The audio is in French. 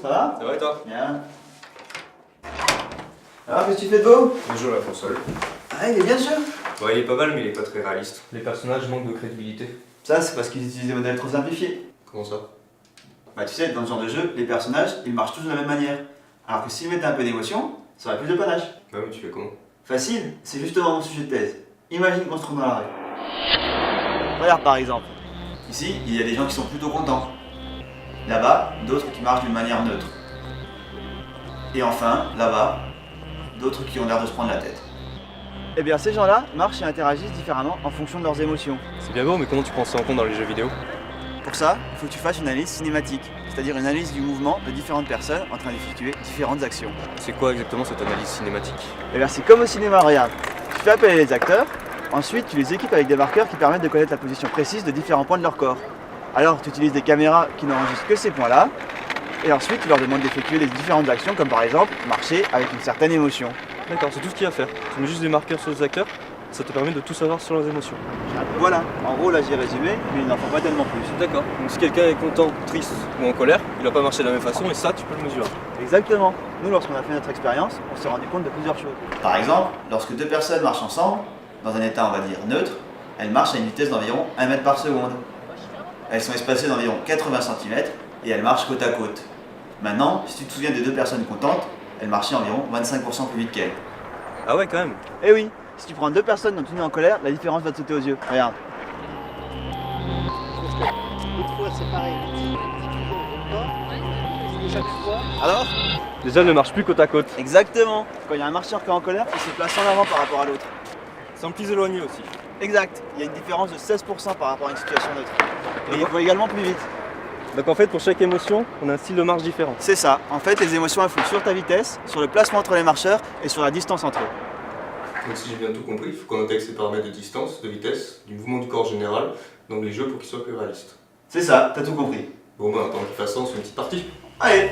ça va? Ça va et toi? Bien. Alors, qu'est-ce que tu fais de beau? On joue à la console. Ah, il est bien sûr. Ouais, il est pas mal, mais il est pas très réaliste. Les personnages manquent de crédibilité. Ça, c'est parce qu'ils utilisent des modèles trop simplifiés. Comment ça? Bah, tu sais, dans ce genre de jeu, les personnages, ils marchent tous de la même manière. Alors que s'ils mettaient un peu d'émotion, ça aurait plus de panache. Bah oui, tu fais comment? Facile, c'est justement mon sujet de thèse. Imagine qu'on se trouve dans la rue. Regarde par exemple. Ici, il y a des gens qui sont plutôt contents. Là-bas, d'autres qui marchent d'une manière neutre. Et enfin, là-bas, d'autres qui ont l'air de se prendre la tête. Eh bien, ces gens-là marchent et interagissent différemment en fonction de leurs émotions. C'est bien beau, mais comment tu prends ça en compte dans les jeux vidéo? Pour ça, il faut que tu fasses une analyse cinématique, c'est-à-dire une analyse du mouvement de différentes personnes en train d'effectuer différentes actions. C'est quoi exactement cette analyse cinématique? Eh bien, c'est comme au cinéma, regarde. Tu fais appeler les acteurs, ensuite tu les équipes avec des marqueurs qui permettent de connaître la position précise de différents points de leur corps. Alors, tu utilises des caméras qui n'enregistrent que ces points-là, et ensuite tu leur demandes d'effectuer les différentes actions, comme par exemple marcher avec une certaine émotion. D'accord, c'est tout ce qu'il y a à faire. Tu mets juste des marqueurs sur les acteurs, ça te permet de tout savoir sur leurs émotions. Voilà, en gros là j'ai résumé, mais il n'en faut pas tellement plus. D'accord, donc si quelqu'un est content, triste ou en colère, il va pas marcher de la même façon et ça tu peux le mesurer. Exactement. Nous, lorsqu'on a fait notre expérience, on s'est rendu compte de plusieurs choses. Par exemple, lorsque deux personnes marchent ensemble, dans un état on va dire neutre, elles marchent à une vitesse d'environ 1 mètre par seconde. Elles sont espacées d'environ 80 cm et elles marchent côte à côte. Maintenant, si tu te souviens des deux personnes contentes, elles marchaient environ 25% plus vite qu'elles. Ah ouais quand même. Eh oui, si tu prends deux personnes dont une est en colère, la différence va te sauter aux yeux. Regarde. Parce que une fois c'est pareil, si tu pas, chaque fois. Alors? Déjà elles ne marchent plus côte à côte. Exactement. Quand il y a un marcheur qui est en colère, il se place en avant par rapport à l'autre. Ils sont plus éloignés aussi. Exact. Il y a une différence de 16% par rapport à une situation neutre. Et il faut également plus vite. Donc en fait pour chaque émotion, on a un style de marche différent. C'est ça. En fait, les émotions influent sur ta vitesse, sur le placement entre les marcheurs et sur la distance entre eux. Donc si j'ai bien tout compris, il faut qu'on intègre ces paramètres de distance, de vitesse, du mouvement du corps général, dans les jeux pour qu'ils soient plus réalistes. C'est ça, t'as tout compris. Bon bah, en tant que façon, c'est une petite partie. Allez!